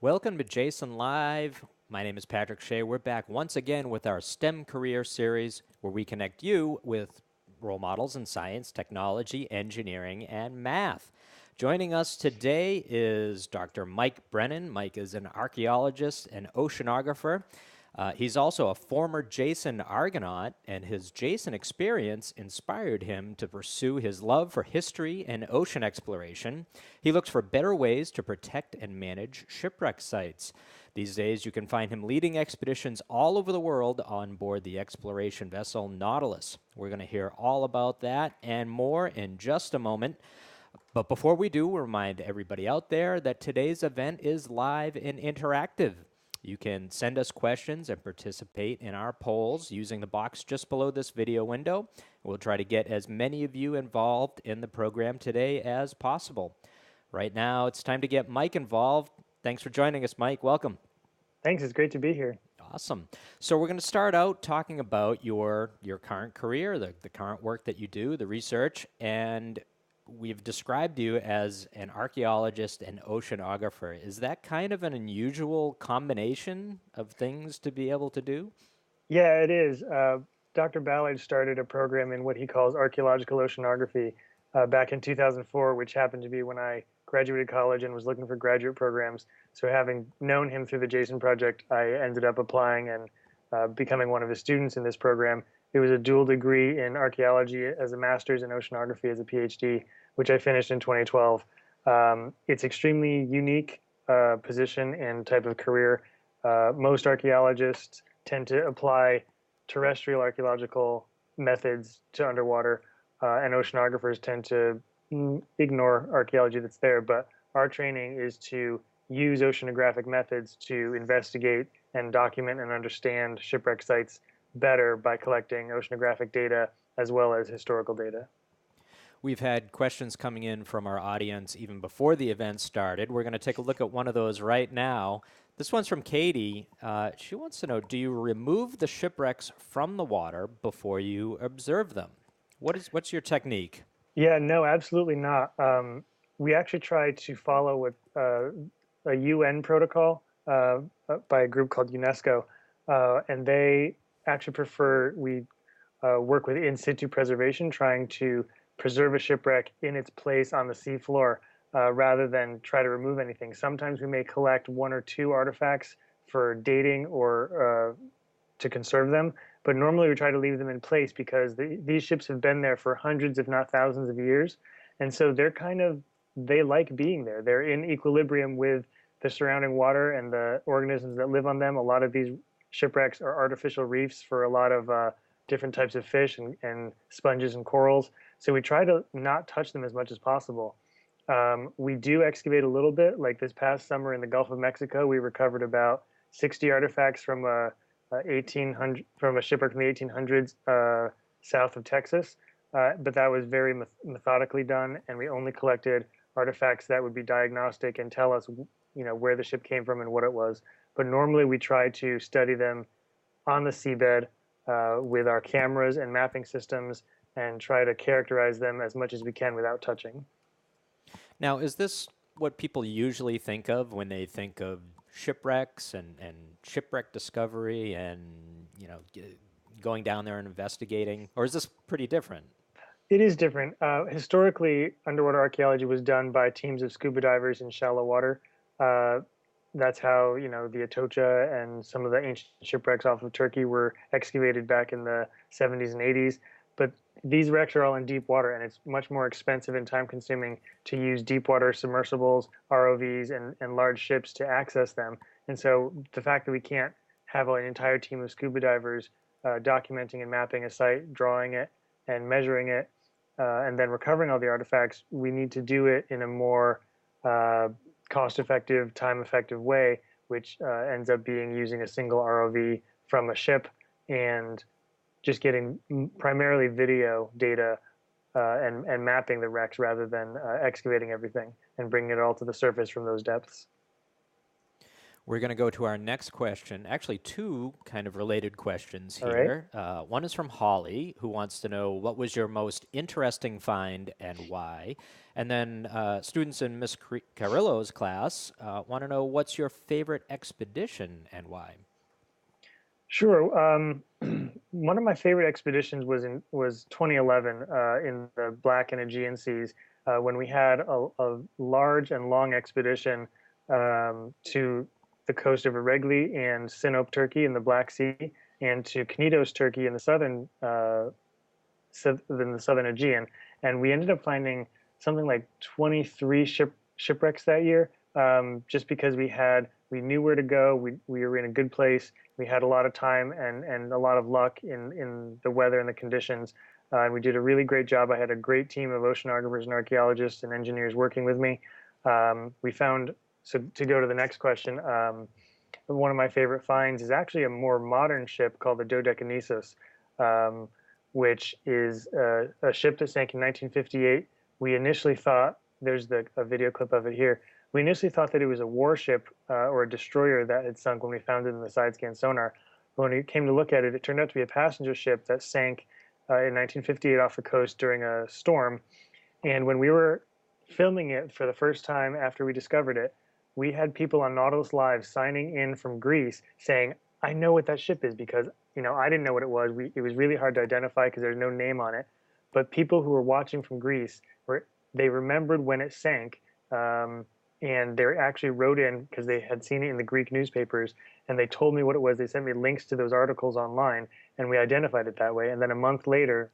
Welcome to Jason Live. My name is Patrick Shea. We're back once again with our STEM career series where we connect you with role models in science, technology, engineering, and math. Joining us today is Dr. Mike Brennan. Mike is an archaeologist and oceanographer. He's also a former Jason Argonaut, and his Jason experience inspired him to pursue his love for history and ocean exploration. He looks for better ways to protect and manage shipwreck sites. These days, you can find him leading expeditions all over the world on board the exploration vessel Nautilus. We're going to hear all about that and more in just a moment. But before we do, we'll remind everybody out there that today's event is live and interactive. You can send us questions and participate in our polls using the box just below this video window. We'll try to get as many of you involved in the program today as possible. Right now, it's time to get Mike involved. Thanks for joining us, Mike. Welcome. Thanks. It's great to be here. Awesome. So we're going to start out talking about your current career, the current work that you do, the research, and we've described you as an archaeologist and oceanographer. Is that kind of an unusual combination of things to be able to do? Yeah, it is. Dr. Ballard started a program in what he calls archaeological oceanography back in 2004, which happened to be when I graduated college and was looking for graduate programs. So having known him through the Jason Project, I ended up applying and becoming one of his students in this program. It was a dual degree in archaeology as a master's and oceanography as a PhD, which I finished in 2012. It's extremely unique position and type of career. Most archaeologists tend to apply terrestrial archaeological methods to underwater, and oceanographers tend to ignore archaeology that's there. But our training is to use oceanographic methods to investigate and document and understand shipwreck sites better by collecting oceanographic data as well as historical data. We've had questions coming in from our audience even before the event started. We're going to take a look at one of those right now. This one's from Katie. She wants to know, do you remove the shipwrecks from the water before you observe them? What's your technique? Yeah, no, absolutely not. We actually try to follow what a UN protocol by a group called UNESCO, and they actually prefer we work with in situ preservation, trying to preserve a shipwreck in its place on the seafloor rather than try to remove anything. Sometimes we may collect one or two artifacts for dating or to conserve them, but normally we try to leave them in place because these ships have been there for hundreds, if not thousands of years. And so they like being there. They're in equilibrium with the surrounding water and the organisms that live on them. A lot of these shipwrecks are artificial reefs for a lot of different types of fish and sponges and corals. So we try to not touch them as much as possible. We do excavate a little bit. Like this past summer in the Gulf of Mexico, we recovered about 60 artifacts from a 1800 from a shipwreck from the 1800s south of Texas. But that was very methodically done, and we only collected artifacts that would be diagnostic and tell us, where the ship came from and what it was. But normally we try to study them on the seabed with our cameras and mapping systems and try to characterize them as much as we can without touching. Now, is this what people usually think of when they think of shipwrecks and shipwreck discovery and, going down there and investigating? Or is this pretty different? It is different. Historically, underwater archaeology was done by teams of scuba divers in shallow water. Uh, that's how, the Atocha and some of the ancient shipwrecks off of Turkey were excavated back in the 70s and 80s. But these wrecks are all in deep water, and it's much more expensive and time consuming to use deep water submersibles, ROVs, and large ships to access them. And so the fact that we can't have an entire team of scuba divers documenting and mapping a site, drawing it, and measuring it, and then recovering all the artifacts, we need to do it in a more cost-effective, time-effective way, which ends up being using a single ROV from a ship and just getting primarily video data and mapping the wrecks rather than excavating everything and bringing it all to the surface from those depths. We're going to go to our next question. Actually, two kind of related questions All right. here. One is from Holly, who wants to know what was your most interesting find and why. And then students in Miss Carillo's class want to know what's your favorite expedition and why. Sure. One of my favorite expeditions was 2011 in the Black and Aegean Seas when we had a large and long expedition to the coast of Eregli and Sinop, Turkey, in the Black Sea, and to Knidos, Turkey, in the southern Aegean. And we ended up finding something like 23 shipwrecks that year, just because we knew where to go. We were in a good place. We had a lot of time and a lot of luck in the weather and the conditions. And we did a really great job. I had a great team of oceanographers and archaeologists and engineers working with me. We found, so to go to the next question, one of my favorite finds is actually a more modern ship called the Dodecanesus, which is a ship that sank in 1958. We initially thought, there's a video clip of it here. We initially thought that it was a warship or a destroyer that had sunk when we found it in the side scan sonar. But when we came to look at it, it turned out to be a passenger ship that sank in 1958 off the coast during a storm. And when we were filming it for the first time after we discovered it, we had people on Nautilus Live signing in from Greece saying, I know what that ship is, because I didn't know what it was. It was really hard to identify because there's no name on it. But people who were watching from Greece, they remembered when it sank, and they actually wrote in because they had seen it in the Greek newspapers, and they told me what it was. They sent me links to those articles online, and we identified it that way. And then a month later,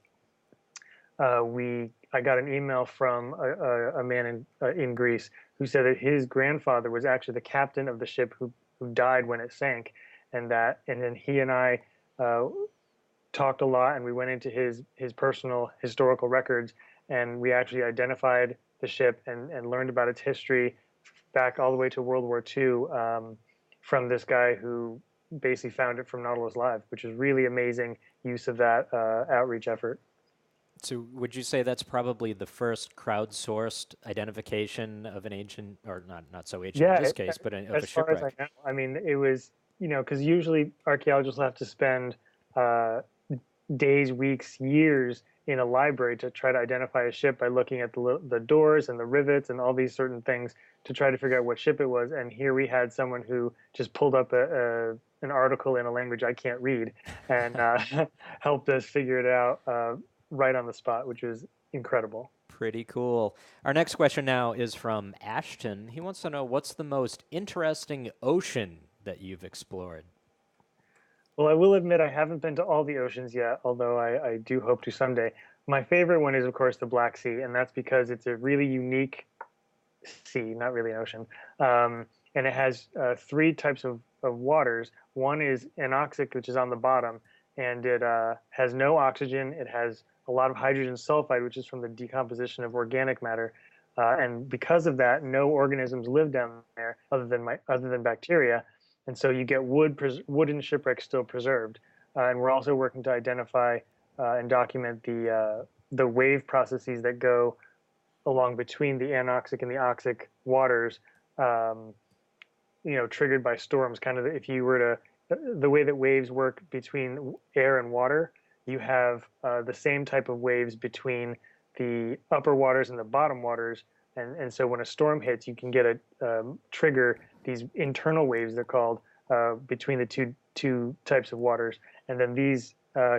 I got an email from a man in Greece who said that his grandfather was actually the captain of the ship who died when it sank, and then he and I talked a lot, and we went into his personal historical records, and we actually identified the ship and learned about its history back all the way to World War II from this guy who basically found it from Nautilus Live, which is really amazing use of that outreach effort. So, would you say that's probably the first crowdsourced identification of an ancient, or not so ancient in Yeah, this case, but of a as far as I shipwreck? know, I mean, it was, because usually archaeologists have to spend uh, days, weeks, years in a library to try to identify a ship by looking at the doors and the rivets and all these certain things to try to figure out what ship it was. And here we had someone who just pulled up an article in a language I can't read and helped us figure it out right on the spot, which was incredible. Pretty cool. Our next question now is from Ashton. He wants to know what's the most interesting ocean that you've explored? Well, I will admit I haven't been to all the oceans yet, although I do hope to someday. My favorite one is, of course, the Black Sea, and that's because it's a really unique sea, not really an ocean. And it has three types of waters. One is anoxic, which is on the bottom, and it has no oxygen. It has a lot of hydrogen sulfide, which is from the decomposition of organic matter. And because of that, no organisms live down there other than bacteria. And so you get wooden shipwrecks still preserved. And we're also working to identify and document the wave processes that go along between the anoxic and the oxic waters, triggered by storms. Kind of, if you were the way that waves work between air and water, you have the same type of waves between the upper waters and the bottom waters. And so when a storm hits, you can get trigger these internal waves, they're called, between the two types of waters. And then these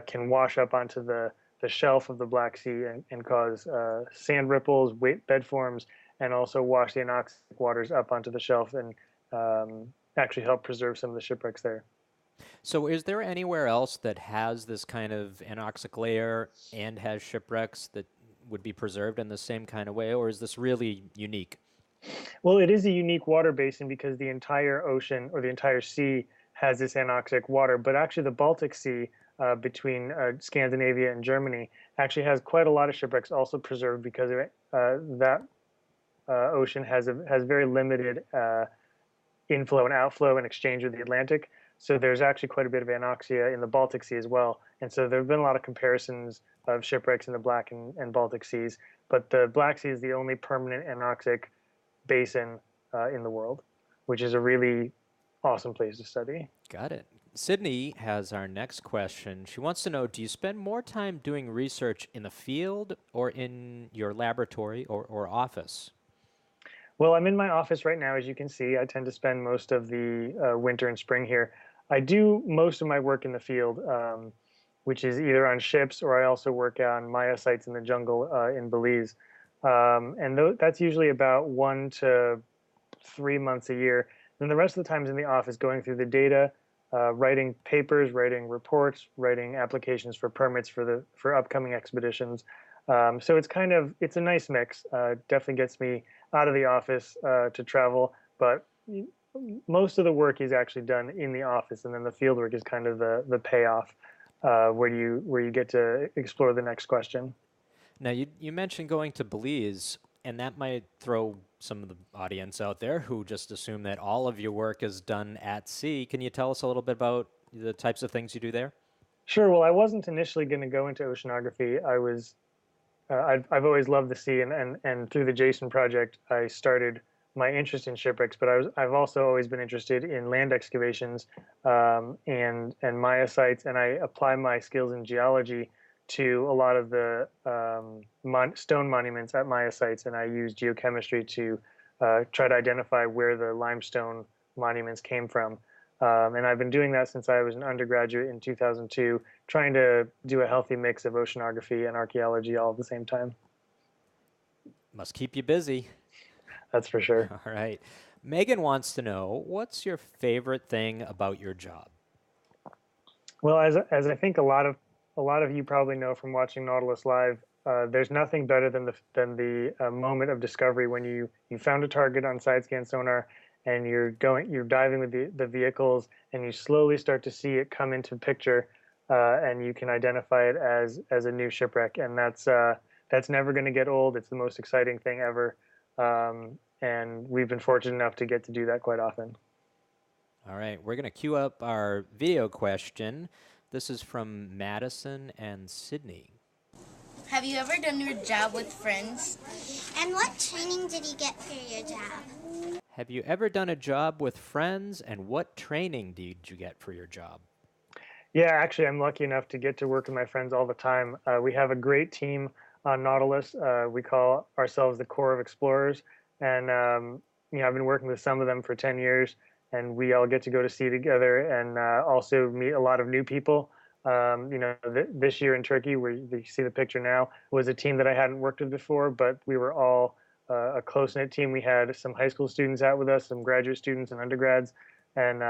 can wash up onto the shelf of the Black Sea and cause sand ripples, bed forms, and also wash the anoxic waters up onto the shelf and actually help preserve some of the shipwrecks there. So, is there anywhere else that has this kind of anoxic layer and has shipwrecks that would be preserved in the same kind of way, or is this really unique? Well, it is a unique water basin because the entire ocean or the entire sea has this anoxic water, but actually the Baltic Sea between Scandinavia and Germany actually has quite a lot of shipwrecks also preserved because that ocean has very limited inflow and outflow and exchange with the Atlantic. So there's actually quite a bit of anoxia in the Baltic Sea as well. And so there have been a lot of comparisons of shipwrecks in the Black and Baltic Seas, but the Black Sea is the only permanent anoxic basin in the world, which is a really awesome place to study. Got it. Sydney has our next question. She wants to know, do you spend more time doing research in the field or in your laboratory or office? Well, I'm in my office right now, as you can see. I tend to spend most of the winter and spring here. I do most of my work in the field, which is either on ships, or I also work on Maya sites in the jungle in Belize. That's usually about 1 to 3 months a year. Then the rest of the time is in the office going through the data, writing papers, writing reports, writing applications for permits for upcoming expeditions. So it's a nice mix. Definitely gets me out of the office to travel, but most of the work is actually done in the office, and then the field work is kind of the payoff, where you get to explore the next question. Now, you mentioned going to Belize, and that might throw some of the audience out there who just assume that all of your work is done at sea. Can you tell us a little bit about the types of things you do there? Sure. Well, I wasn't initially going to go into oceanography. I've always loved the sea, and through the Jason project, I started my interest in shipwrecks. But I've also always been interested in land excavations, and Maya sites, and I apply my skills in geology to a lot of the stone monuments at Maya sites, and I use geochemistry to try to identify where the limestone monuments came from. And I've been doing that since I was an undergraduate in 2002, trying to do a healthy mix of oceanography and archaeology all at the same time. Must keep you busy. That's for sure. All right. Megan wants to know, what's your favorite thing about your job? Well, as I think a lot of you probably know from watching Nautilus Live, there's nothing better than the moment of discovery when you found a target on side scan sonar, and you're diving with the vehicles, and you slowly start to see it come into picture, and you can identify it as a new shipwreck, and that's never going to get old. It's the most exciting thing ever, and we've been fortunate enough to get to do that quite often. All right, we're going to queue up our video question. This is from Madison and Sydney. Have you ever done your job with friends? And what training did you get for your job? Have you ever done a job with friends, and what training did you get for your job? Yeah, actually, I'm lucky enough to get to work with my friends all the time. We have a great team on Nautilus. We call ourselves the Corps of Explorers, and I've been working with some of them for 10 years, and we all get to go to sea together, and also meet a lot of new people. This year in Turkey, where you see the picture now, was a team that I hadn't worked with before, but we were all a close-knit team. We had some high school students out with us, some graduate students and undergrads, and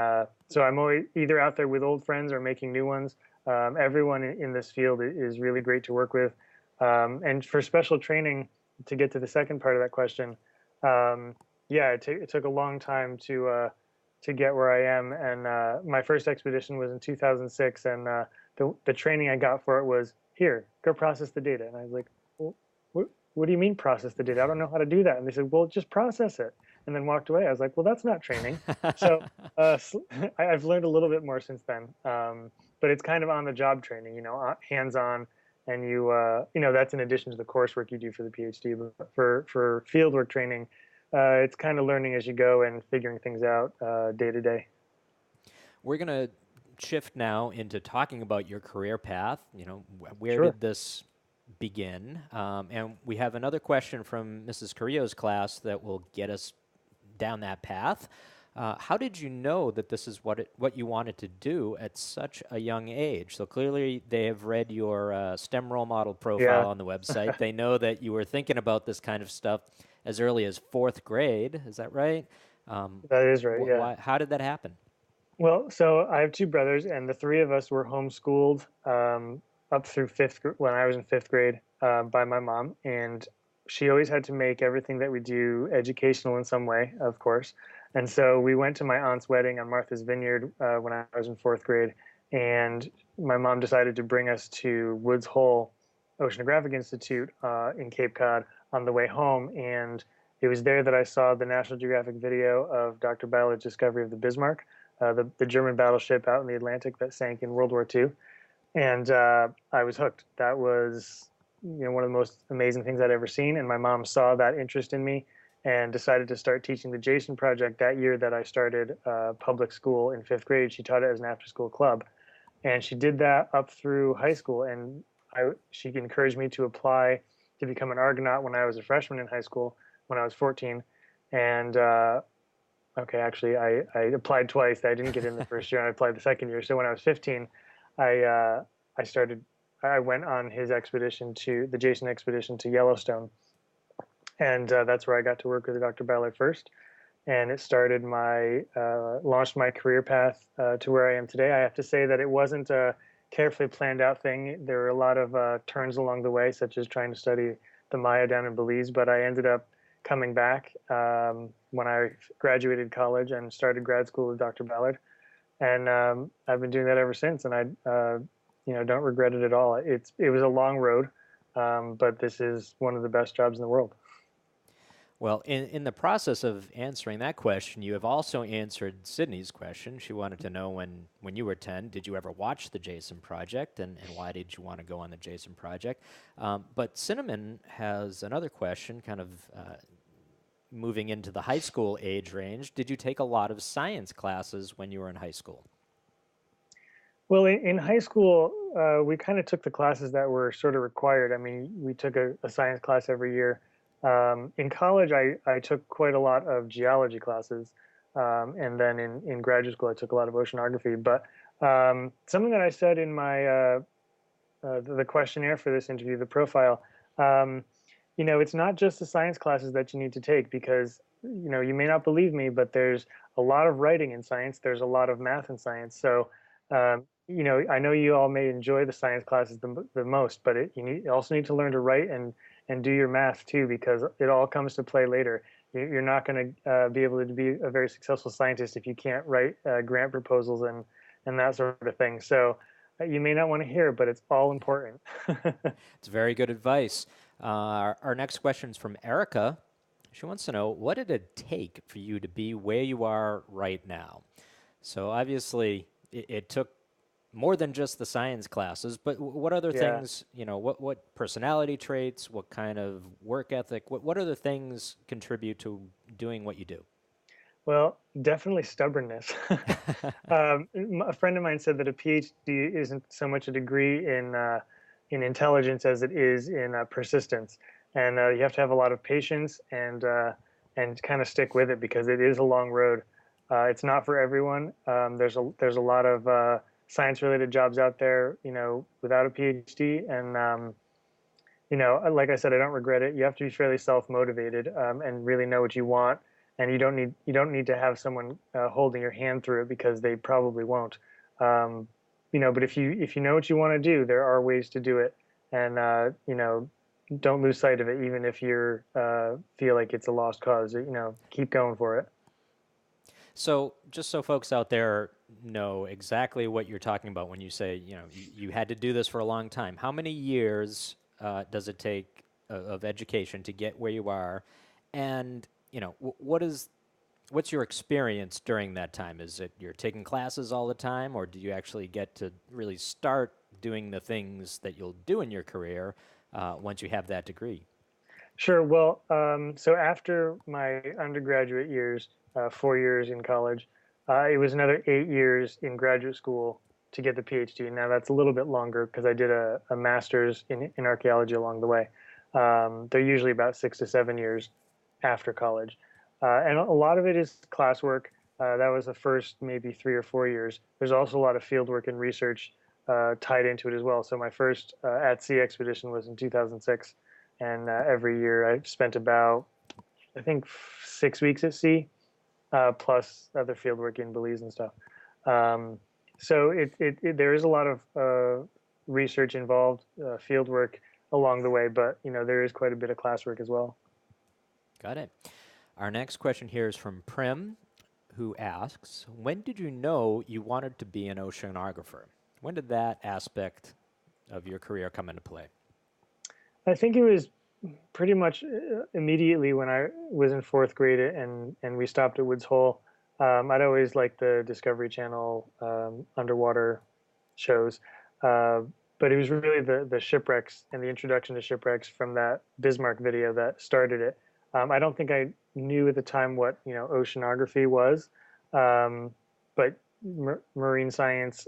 so I'm always either out there with old friends or making new ones. Everyone in this field is really great to work with. And for special training, to get to the second part of that question, yeah, it took a long time to get where I am. And my first expedition was in 2006, and the training I got for it was, here, go process the data. And I was like, well, what do you mean process the data? I don't know how to do that. And they said, well, just process it. And then walked away. I was like, well, that's not training. So I've learned a little bit more since then. But it's kind of on the job training, hands on. And that's in addition to the coursework you do for the PhD. But for fieldwork training, it's kind of learning as you go and figuring things out day to day. We're going to shift now into talking about your career path. Where Sure. did this begin? And we have another question from Mrs. Carrillo's class that will get us down that path. How did you know that this is what you wanted to do at such a young age? So clearly they have read your STEM role model profile on the website. They know that you were thinking about this kind of stuff as early as fourth grade. Is that right? That is right, yeah. How did that happen? Well, so I have two brothers, and the three of us were homeschooled up through when I was in fifth grade by my mom, and she always had to make everything that we do educational in some way, of course. And so we went to my aunt's wedding on Martha's Vineyard when I was in fourth grade, and my mom decided to bring us to Woods Hole Oceanographic Institute in Cape Cod on the way home, and it was there that I saw the National Geographic video of Dr. Ballard's discovery of the Bismarck, the German battleship out in the Atlantic that sank in World War II, and I was hooked. That was one of the most amazing things I'd ever seen, and my mom saw that interest in me and decided to start teaching the Jason Project that year that I started public school in 5th grade. She taught it as an after-school club, and she did that up through high school. And she encouraged me to apply to become an Argonaut when I was a freshman in high school, when I was 14. And okay, actually, I applied twice. I didn't get in the first year, and I applied the second year. So when I was 15, I started. I went on his expedition to the Jason expedition to Yellowstone, and that's where I got to work with Dr. Ballard first. And it started launched my career path to where I am today. I have to say that it wasn't a carefully planned out thing. There were a lot of turns along the way, such as trying to study the Maya down in Belize, but I ended up coming back when I graduated college and started grad school with Dr. Ballard, and I've been doing that ever since. And I, don't regret it at all. It was a long road, but this is one of the best jobs in the world. Well, in the process of answering that question, you have also answered Sydney's question. She wanted to know when you were 10, did you ever watch the Jason Project, and why did you want to go on the Jason Project? But Cinnamon has another question, kind of moving into the high school age range. Did you take a lot of science classes when you were in high school? Well, in high school, we kind of took the classes that were sort of required. I mean, we took a science class every year. In college, I took quite a lot of geology classes, and then in graduate school, I took a lot of oceanography. But something that I said in my the questionnaire for this interview, the profile, it's not just the science classes that you need to take, because you may not believe me, but there's a lot of writing in science. There's a lot of math in science. So I know you all may enjoy the science classes the most, but you also need to learn to write and do your math too, because it all comes to play later. You're not going to be able to be a very successful scientist if you can't write grant proposals and that sort of thing. So you may not want to hear it, but it's all important. It's very good advice. Our next question is from Erica. She wants to know, what did it take for you to be where you are right now? So obviously, it took more than just the science classes, but what other Yeah. things, what personality traits, what kind of work ethic, what other things contribute to doing what you do? Well, definitely stubbornness. A friend of mine said that a PhD isn't so much a degree in intelligence as it is in persistence, and you have to have a lot of patience and kind of stick with it, because it is a long road. It's not for everyone. There's a lot of science-related jobs out there, without a PhD, and like I said, I don't regret it. You have to be fairly self-motivated and really know what you want, and you don't need to have someone holding your hand through it, because they probably won't. But if you know what you want to do, there are ways to do it, and don't lose sight of it, even if you feel like it's a lost cause. Keep going for it. So just so folks out there know exactly what you're talking about when you say, you had to do this for a long time. How many years does it take of education to get where you are? And, what's your experience during that time? Is it you're taking classes all the time, or do you actually get to really start doing the things that you'll do in your career once you have that degree? Sure. Well, so after my undergraduate years, 4 years in college, it was another 8 years in graduate school to get the PhD. Now that's a little bit longer, because I did a master's in archaeology along the way. They're usually about 6 to 7 years after college. And a lot of it is classwork. That was the first maybe 3 or 4 years. There's also a lot of field work and research tied into it as well. So my first at-sea expedition was in 2006. And every year I spent about, I think, 6 weeks at sea, plus other field work in Belize and stuff. So there is a lot of research involved, field work along the way, but there is quite a bit of classwork as well. Got it. Our next question here is from Prim, who asks, when did you know you wanted to be an oceanographer? When did that aspect of your career come into play? I think it was pretty much immediately when I was in 4th grade and we stopped at Woods Hole. I'd always liked the Discovery Channel underwater shows, but it was really the shipwrecks and the introduction to shipwrecks from that Bismarck video that started it. I don't think I knew at the time what oceanography was, but marine science,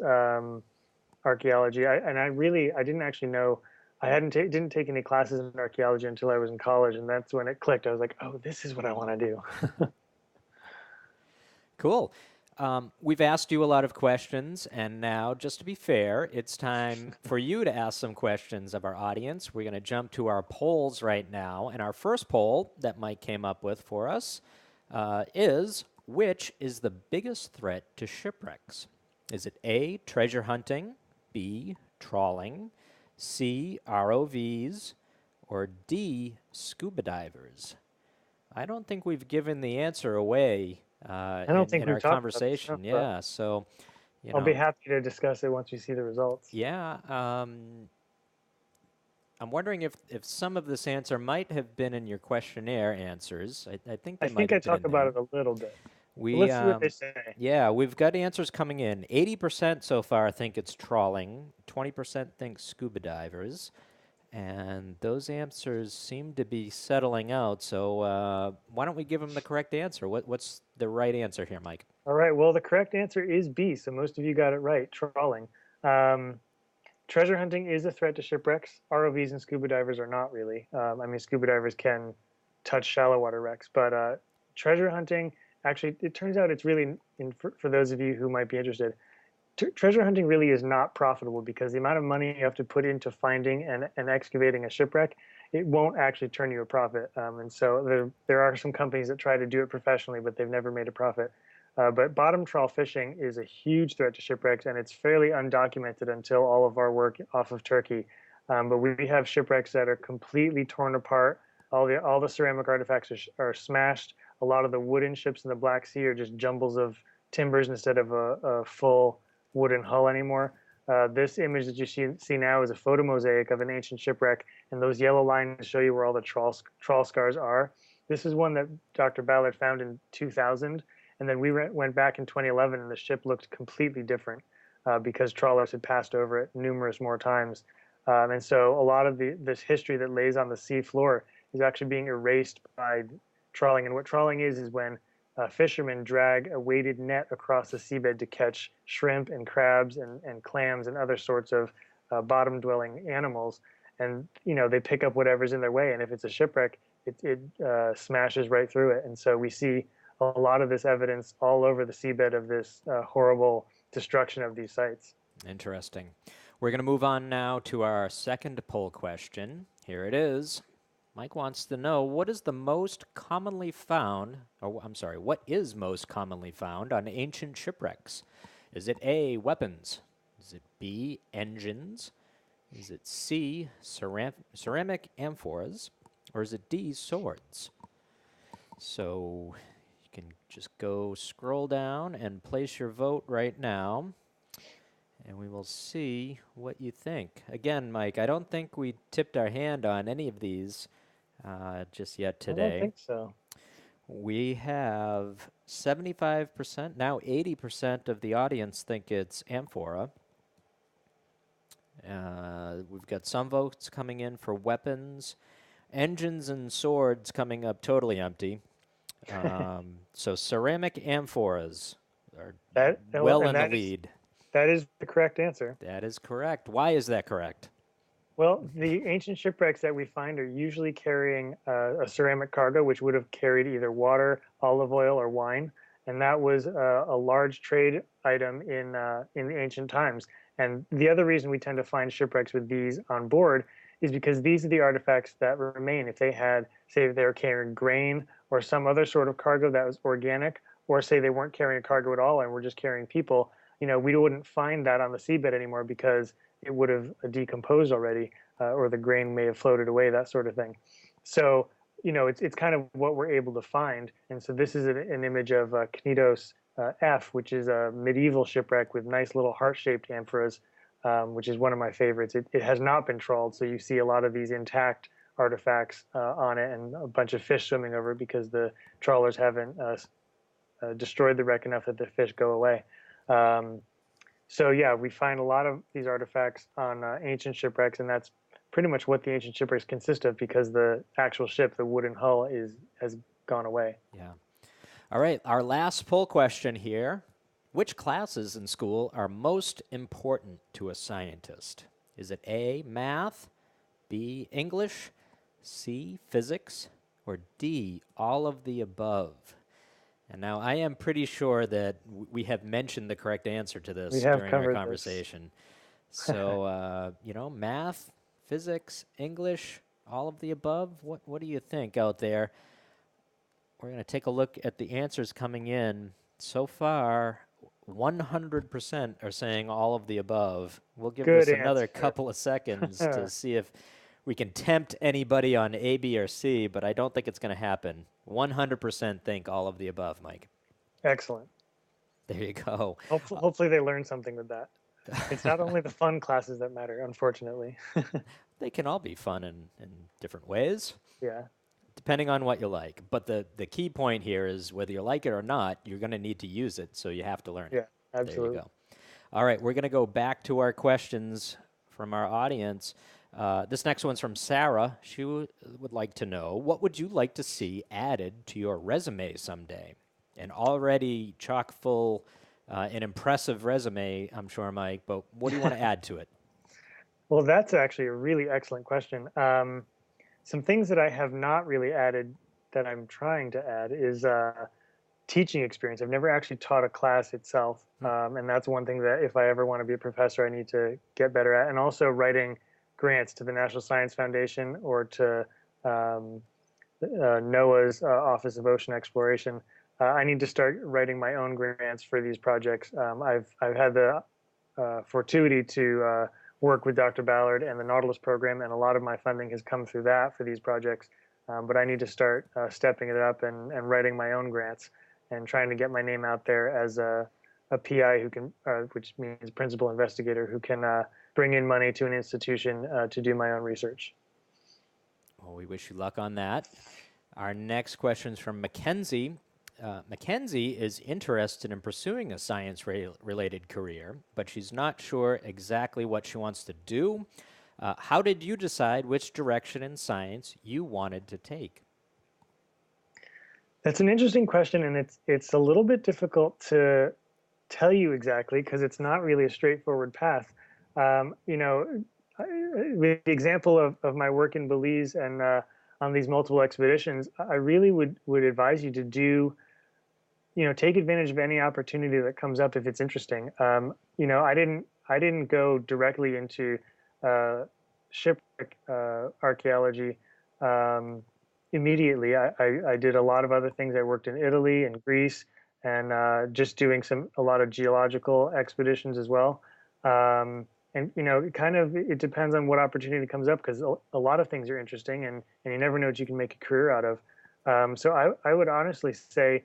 archaeology, I didn't actually know. I didn't take any classes in archaeology until I was in college, and that's when it clicked. I was like, oh, this is what I want to do. Cool. We've asked you a lot of questions, and now, just to be fair, it's time for you to ask some questions of our audience. We're going to jump to our polls right now, and our first poll that Mike came up with for us is, which is the biggest threat to shipwrecks? Is it A, treasure hunting, B, trawling, C, ROVs, or D, scuba divers? I don't think we've given the answer away I don't think in we've our talked about conversation. this, but Yeah, so, I'll be happy to discuss it once we see the results. yeah, I'm wondering if some of this answer might have been in your questionnaire answers. I think I they might think I have been talk in about there. it a little bit. But We, let's see what they say. yeah, we've got answers coming in. 80% so far think it's trawling. 20% think scuba divers. And those answers seem to be settling out. So why don't we give them the correct answer? What's the right answer here, Mike? All right. Well, the correct answer is B. So most of you got it right. Trawling. Treasure hunting is a threat to shipwrecks. ROVs and scuba divers are not really. I mean, scuba divers can touch shallow water wrecks, but treasure hunting, actually, it turns out it's really, for those of you who might be interested, treasure hunting really is not profitable because the amount of money you have to put into finding and excavating a shipwreck, it won't actually turn you a profit. And so there are some companies that try to do it professionally, but they've never made a profit. But bottom trawl fishing is a huge threat to shipwrecks, and it's fairly undocumented until all of our work off of Turkey. But we have shipwrecks that are completely torn apart. All the ceramic artifacts are smashed. A lot of the wooden ships in the Black Sea are just jumbles of timbers instead of a full wooden hull anymore. This image that you see now is a photo mosaic of an ancient shipwreck, and those yellow lines show you where all the trawl scars are. This is one that Dr. Ballard found in 2000. And then we went back in 2011, and the ship looked completely different because trawlers had passed over it numerous more times. And so a lot of this history that lays on the sea floor is actually being erased by trawling. And what trawling is when fishermen drag a weighted net across the seabed to catch shrimp and crabs and clams and other sorts of bottom-dwelling animals. And they pick up whatever's in their way. And if it's a shipwreck, it smashes right through it. And so we see a lot of this evidence all over the seabed of this horrible destruction of these sites. Interesting. We're going to move on now to our second poll question. Here it is. Mike wants to know, what is most commonly found on ancient shipwrecks? Is it A, weapons? Is it B, engines? Is it C, ceramic amphoras? Or is it D, swords? So you can just go scroll down and place your vote right now, and we will see what you think. Again, Mike, I don't think we tipped our hand on any of these just yet today. I don't think so. We have 75%, now 80% of the audience think it's amphora. We've got some votes coming in for weapons. Engines and swords coming up totally empty. So ceramic amphoras are well in the lead. That is the correct answer. That is correct. Why is that correct? Well, the ancient shipwrecks that we find are usually carrying a ceramic cargo, which would have carried either water, olive oil, or wine, and that was a large trade item in the ancient times. And the other reason we tend to find shipwrecks with these on board is because these are the artifacts that remain. If they had, say, if they were carrying grain or some other sort of cargo that was organic, or say they weren't carrying a cargo at all and were just carrying people, we wouldn't find that on the seabed anymore because it would have decomposed already, or the grain may have floated away, that sort of thing. So, it's kind of what we're able to find. And so this is an image of Knidos F, which is a medieval shipwreck with nice little heart-shaped amphoras, which is one of my favorites. It has not been trawled, so you see a lot of these intact artifacts on it and a bunch of fish swimming over it because the trawlers haven't destroyed the wreck enough that the fish go away. So yeah, we find a lot of these artifacts on ancient shipwrecks, and that's pretty much what the ancient shipwrecks consist of because the actual ship, the wooden hull, has gone away. Yeah. All right, our last poll question here. Which classes in school are most important to a scientist? Is it A, math, B, English, C, physics, or D, all of the above? And now I am pretty sure that we have mentioned the correct answer to We this have during our covered this. conversation. So, math, physics, English, all of the above. What do you think out there? We're going to take a look at the answers coming in. So far, 100% are saying all of the above. We'll give Good this another answer. couple of seconds to see if we can tempt anybody on A, B, or C, but I don't think it's going to happen. 100% think all of the above, Mike. Excellent. There you go. Hopefully they learn something with that. It's not only the fun classes that matter, unfortunately. They can all be fun in different ways, Yeah. depending on what you like. But the key point here is whether you like it or not, you're going to need to use it, so you have to learn it. Yeah, absolutely. There you go. All right, we're going to go back to our questions from our audience. This next one's from Sarah. She would like to know, what would you like to see added to your resume someday? An already chock full, an impressive resume, I'm sure, Mike, but what do you want to add to it? Well, that's actually a really excellent question. Some things that I have not really added that I'm trying to add is teaching experience. I've never actually taught a class itself. And that's one thing that if I ever want to be a professor, I need to get better at. And also writing grants to the National Science Foundation or to NOAA's Office of Ocean Exploration. I need to start writing my own grants for these projects. I've had the fortuity to work with Dr. Ballard and the Nautilus program, and a lot of my funding has come through that for these projects. But I need to start stepping it up and writing my own grants and trying to get my name out there as a PI who can, which means principal investigator, who can bring in money to an institution to do my own research. Well, we wish you luck on that. Our next question is from Mackenzie. Mackenzie is interested in pursuing a science-related career, but she's not sure exactly what she wants to do. How did you decide which direction in science you wanted to take? That's an interesting question, and it's a little bit difficult to tell you exactly because it's not really a straightforward path. With the example of my work in Belize and on these multiple expeditions, I really would advise you to do, take advantage of any opportunity that comes up if it's interesting. I didn't go directly into shipwreck archaeology immediately. I did a lot of other things. I worked in Italy and Greece and just doing a lot of geological expeditions as well. And it depends on what opportunity comes up because a lot of things are interesting and you never know what you can make a career out of. So I would honestly say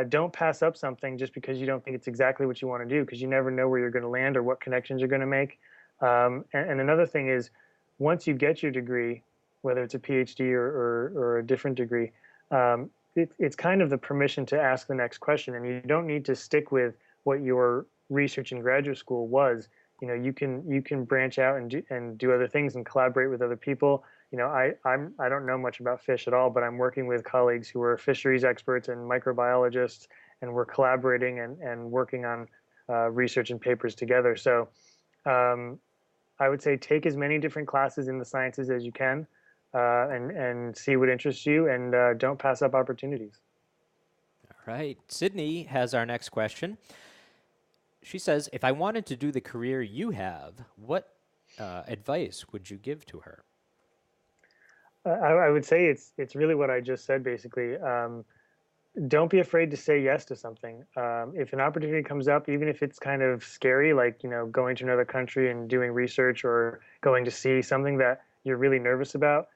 don't pass up something just because you don't think it's exactly what you want to do because you never know where you're going to land or what connections you're going to make. And another thing is once you get your degree, whether it's a PhD or a different degree, it's kind of the permission to ask the next question, and you don't need to stick with what your research in graduate school was. You can branch out and do other things and collaborate with other people. I don't know much about fish at all, but I'm working with colleagues who are fisheries experts and microbiologists, and we're collaborating and working on research and papers together. So I would say take as many different classes in the sciences as you can. And see what interests you, and don't pass up opportunities. All right. Sydney has our next question. She says, if I wanted to do the career you have, what advice would you give to her? I would say it's really what I just said, basically. Don't be afraid to say yes to something. If an opportunity comes up, even if it's kind of scary, like going to another country and doing research or going to see something that you're really nervous about,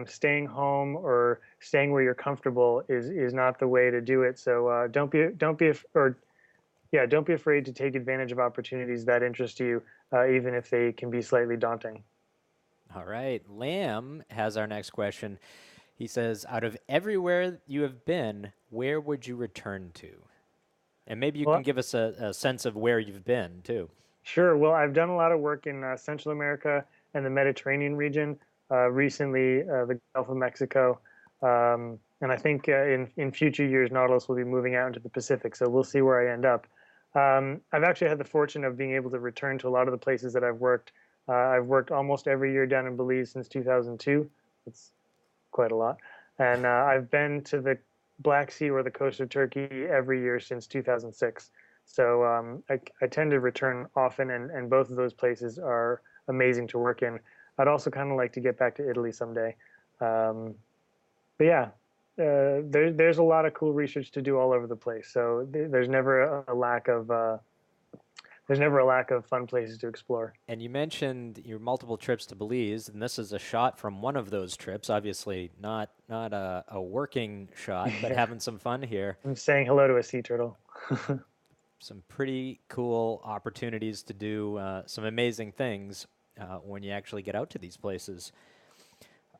staying home or staying where you're comfortable is not the way to do it. So don't be afraid to take advantage of opportunities that interest you, even if they can be slightly daunting. All right. Lamb has our next question. He says, out of everywhere you have been, where would you return to? And maybe you can give us a sense of where you've been, too. Sure. Well, I've done a lot of work in Central America and the Mediterranean region. Recently, the Gulf of Mexico. And I think in future years, Nautilus will be moving out into the Pacific. So we'll see where I end up. I've actually had the fortune of being able to return to a lot of the places that I've worked. I've worked almost every year down in Belize since 2002. It's quite a lot. And I've been to the Black Sea or the coast of Turkey every year since 2006. So I tend to return often, and both of those places are amazing to work in. I'd also kind of like to get back to Italy someday. But yeah, there's a lot of cool research to do all over the place. So there's never a lack of fun places to explore. And you mentioned your multiple trips to Belize, and this is a shot from one of those trips. Obviously, not a working shot, but having some fun here. I'm saying hello to a sea turtle. Some pretty cool opportunities to do some amazing things when you actually get out to these places.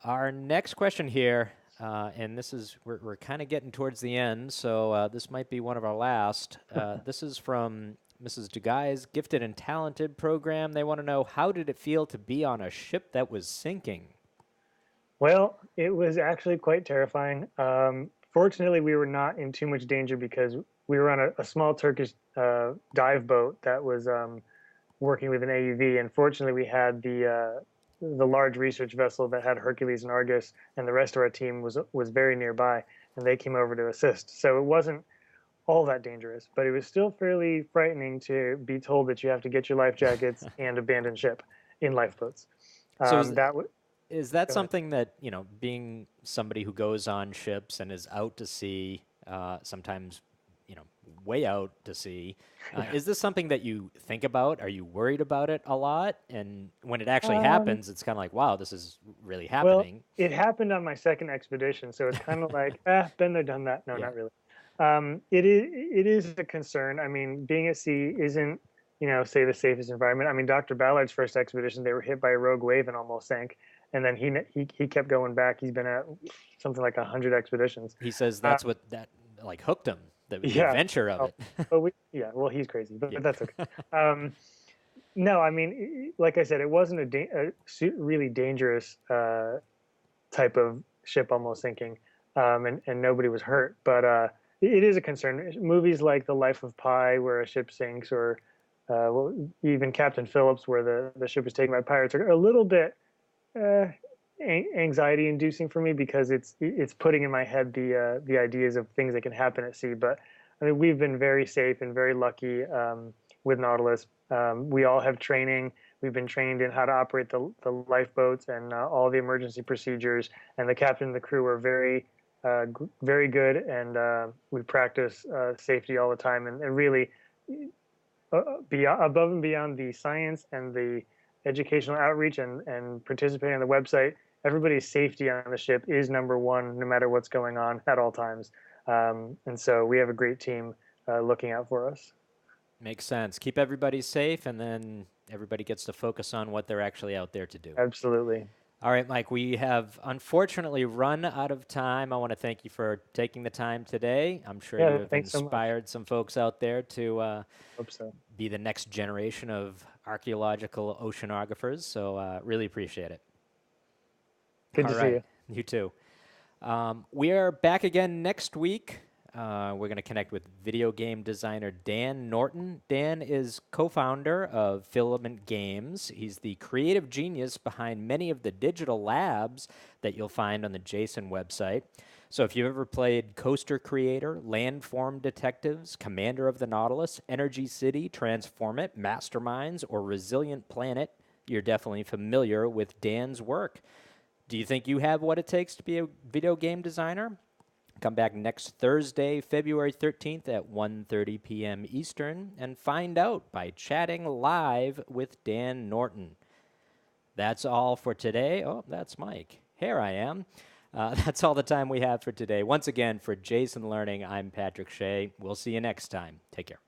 Our next question here, and this is we're kind of getting towards the end, so this might be one of our last. This is from Mrs. Dugai's Gifted and Talented program. They want to know, how did it feel to be on a ship that was sinking? Well, it was actually quite terrifying. Fortunately, we were not in too much danger because we were on a small Turkish dive boat that was working with an AUV. And fortunately, we had the large research vessel that had Hercules and Argus, and the rest of our team was very nearby, and they came over to assist. So it wasn't all that dangerous, but it was still fairly frightening to be told that you have to get your life jackets and abandon ship in lifeboats. So is that Go ahead. something that, being somebody who goes on ships and is out to sea, sometimes, way out to sea, is this something that you think about? Are you worried about it a lot? And when it actually happens, it's kind of like, wow, this is really happening. Well, it happened on my second expedition, so it's kind of like, been there, done that. No, Yeah. not really. It is a concern. I mean, being at sea isn't, say the safest environment. I mean, Dr. Ballard's first expedition, they were hit by a rogue wave and almost sank. And then he kept going back. He's been at something like 100 expeditions. He says that's what that hooked him, the Yeah. adventure of it. But well, he's crazy, but Yeah. that's okay. No, I mean, like I said, it wasn't a really dangerous type of ship almost sinking, and nobody was hurt. But it is a concern. Movies like The Life of Pi, where a ship sinks, or even Captain Phillips, where the ship was taken by pirates, are a little bit anxiety inducing for me, because it's putting in my head the ideas of things that can happen at sea. But I mean, we've been very safe and very lucky with Nautilus. We all have training. We've been trained in how to operate the lifeboats and all the emergency procedures. And the captain and the crew are very good, and we practice safety all the time. And really, above and beyond the science and the educational outreach and participating on the website, everybody's safety on the ship is number one, no matter what's going on at all times. And so we have a great team looking out for us. Makes sense. Keep everybody safe, and then everybody gets to focus on what they're actually out there to do. Absolutely. All right, Mike, we have unfortunately run out of time. I want to thank you for taking the time today. I'm sure you have inspired some folks out there to Hope so. be the next generation of archaeological oceanographers. So really appreciate it. Good to see you. You too. We are back again next week. We're going to connect with video game designer Dan Norton. Dan is co-founder of Filament Games. He's the creative genius behind many of the digital labs that you'll find on the Jason website. So if you've ever played Coaster Creator, Landform Detectives, Commander of the Nautilus, Energy City, Transform It, Masterminds, or Resilient Planet, you're definitely familiar with Dan's work. Do you think you have what it takes to be a video game designer? Come back next Thursday, February 13th at 1:30 p.m. Eastern and find out by chatting live with Dan Norton. That's all for today. Oh, that's Mike. Here I am. That's all the time we have for today. Once again, for Jason Learning, I'm Patrick Shea. We'll see you next time. Take care.